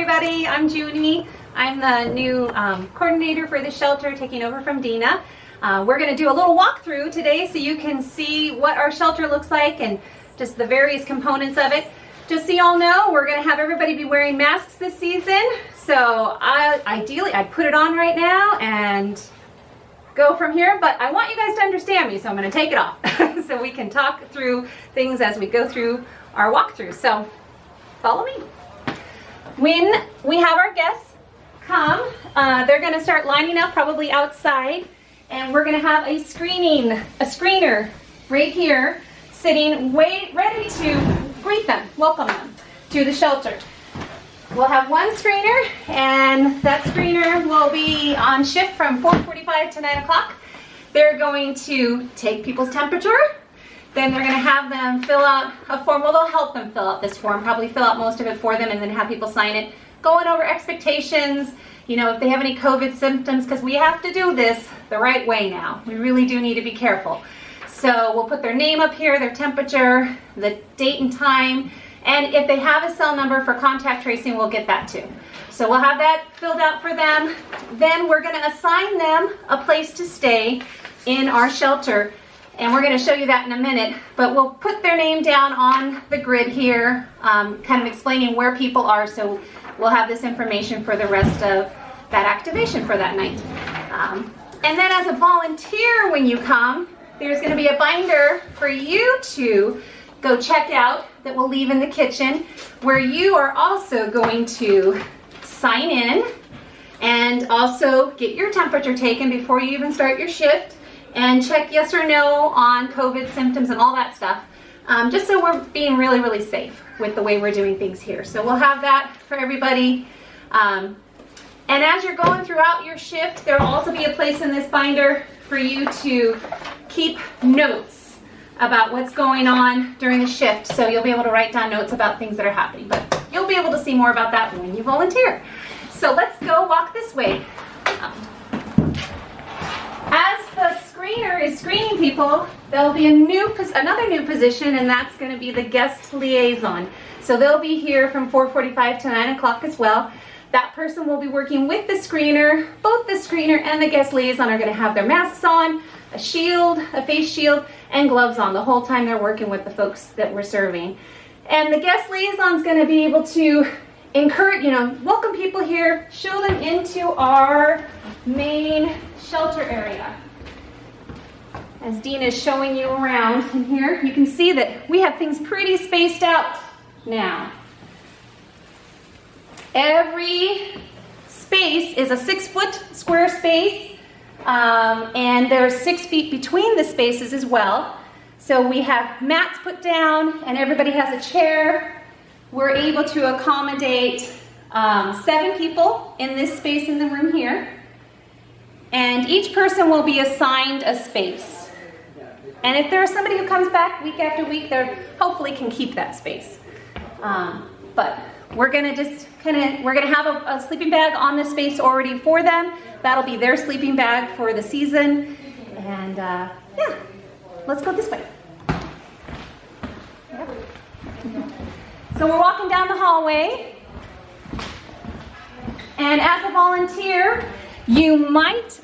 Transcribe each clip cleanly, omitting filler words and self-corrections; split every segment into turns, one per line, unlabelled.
everybody, I'm Junie. I'm the new coordinator for the shelter, taking over from Dina. We're going to do a little walkthrough today so you can see what our shelter looks like and just the various components of it. Just so y'all know, we're going to have everybody be wearing masks this season. So ideally, I'd put it on right now and go from here, but I want you guys to understand me, so I'm going to take it off so we can talk through things as we go through our walkthrough. So follow me. When we have our guests come, they're going to start lining up probably outside, and we're going to have a screener right here sitting ready to greet them, welcome them to the shelter. We'll have one screener, and that screener will be on shift from 4:45 to 9 o'clock. They're going to take people's temperature. Then they're going to have them fill out a form. Well, they'll help them fill out this form, probably fill out most of it for them, and then have people sign it, going over expectations, you know, if they have any COVID symptoms, because we have to do this the right way now. We really do need to be careful. So we'll put their name up here, their temperature, the date and time, and if they have a cell number for contact tracing, we'll get that too. So we'll have that filled out for them. Then we're going to assign them a place to stay in our shelter, and we're going to show you that in a minute, but we'll put their name down on the grid here, kind of explaining where people are, so we'll have this information for the rest of that activation for that night. And then as a volunteer, when you come, there's going to be a binder for you to go check out that we'll leave in the kitchen, where you are also going to sign in and also get your temperature taken before you even start your shift, and check yes or no on COVID symptoms and all that stuff, just so we're being really, really safe with the way we're doing things here. So we'll have that for everybody. And as you're going throughout your shift, there will also be a place in this binder for you to keep notes about what's going on during the shift. So you'll be able to write down notes about things that are happening, but you'll be able to see more about that when you volunteer. So let's go walk this way. As the screener is screening people, there'll be another new position, and that's going to be the guest liaison. So they'll be here from 4:45 to 9 o'clock as well. That person will be working with the screener. Both the screener and the guest liaison are going to have their masks on, a shield, a face shield, and gloves on the whole time they're working with the folks that we're serving. And the guest liaison is going to be able to encourage, welcome people here, show them into our main shelter area. As Dina is showing you around in here, you can see that we have things pretty spaced out now. Every space is a 6-foot square space, and there's 6 feet between the spaces as well. So we have mats put down, and everybody has a chair. We're able to accommodate 7 people in this space in the room here, and each person will be assigned a space. And if there's somebody who comes back week after week, they hopefully can keep that space. But we're gonna have a sleeping bag on the space already for them. That'll be their sleeping bag for the season. And yeah, let's go this way. Yep. So we're walking down the hallway. And as a volunteer,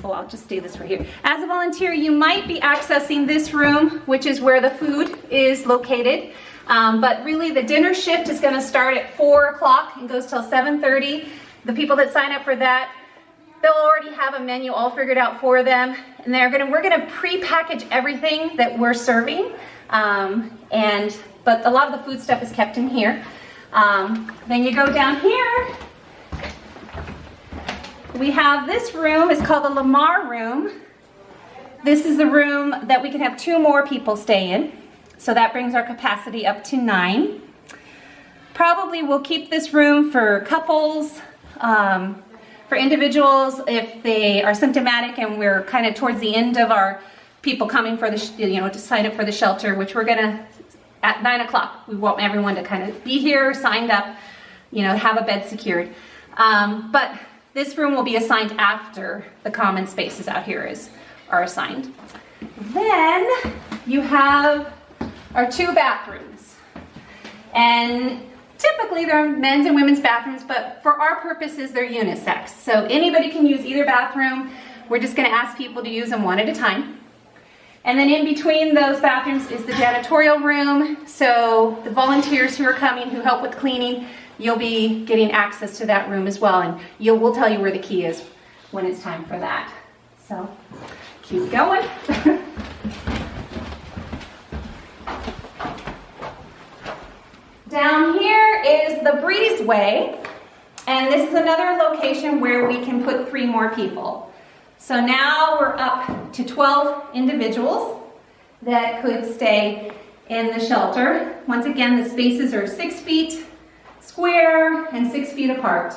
I'll just do this right here. As a volunteer, you might be accessing this room, which is where the food is located. But really the dinner shift is going to start at 4 o'clock and goes till 7:30. The people that sign up for that, they'll already have a menu all figured out for them. And we're going to pre-package everything that we're serving. But a lot of the food stuff is kept in here. Then you go down here. We have this room, it's called the Lamar room. This is the room that we can have 2 more people stay in. So that brings our capacity up to 9. Probably we'll keep this room for couples, for individuals if they are symptomatic and we're kind of towards the end of our people coming for the, to sign up for the shelter, which we're gonna, at 9 o'clock, we want everyone to kind of be here, signed up, have a bed secured. But this room will be assigned after the common spaces out here are assigned. Then you have our 2 bathrooms. And Typically, they're men's and women's bathrooms, but for our purposes, they're unisex. So anybody can use either bathroom. We're just gonna ask people to use them one at a time. And then in between those bathrooms is the janitorial room. So the volunteers who are coming, who help with cleaning, you'll be getting access to that room as well. And we'll tell you where the key is when it's time for that. So keep going. Down here is the breezeway, and this is another location where we can put 3 more people. So now we're up to 12 individuals that could stay in the shelter. Once again, the spaces are 6 feet square and 6 feet apart.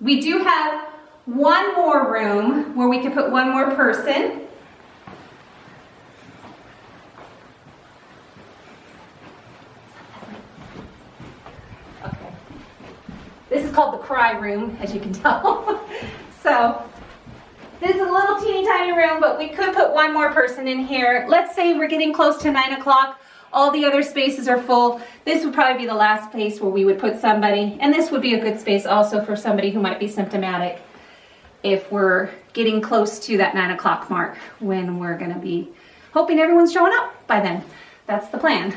We do have one more room where we could put 1 more person. This is called the cry room, as you can tell. So this is a little teeny tiny room, but we could put 1 more person in here. Let's say we're getting close to 9 o'clock. All the other spaces are full. This would probably be the last place where we would put somebody. And this would be a good space also for somebody who might be symptomatic if we're getting close to that 9 o'clock mark, when we're gonna be hoping everyone's showing up by then. That's the plan.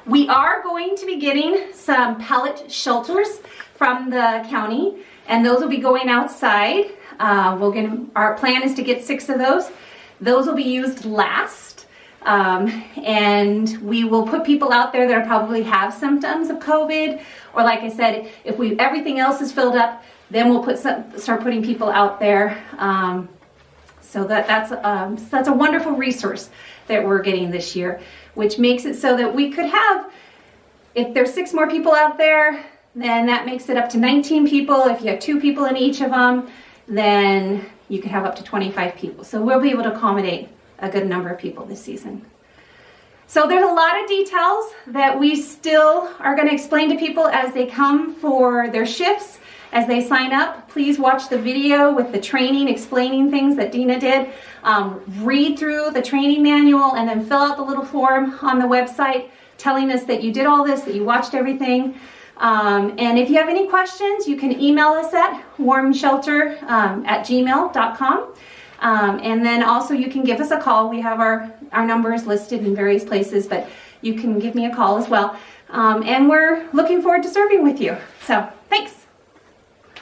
We are going to be getting some pellet shelters from the county, and those will be going outside. Our plan is to get 6 of those. Those will be used last, and we will put people out there that probably have symptoms of COVID, or like I said, if everything else is filled up, then we'll start putting people out there. So that's a wonderful resource that we're getting this year, which makes it so that we could have, if there's 6 more people out there, then that makes it up to 19 people. If you have 2 people in each of them, then you could have up to 25 people. So we'll be able to accommodate a good number of people this season. So there's a lot of details that we still are going to explain to people as they come for their shifts. As they sign up, please watch the video with the training explaining things that Dina did. Read through the training manual and then fill out the little form on the website telling us that you did all this, that you watched everything. And if you have any questions, you can email us at warmshelter@gmail.com. And then also you can give us a call. We have our numbers listed in various places, but you can give me a call as well. And we're looking forward to serving with you. So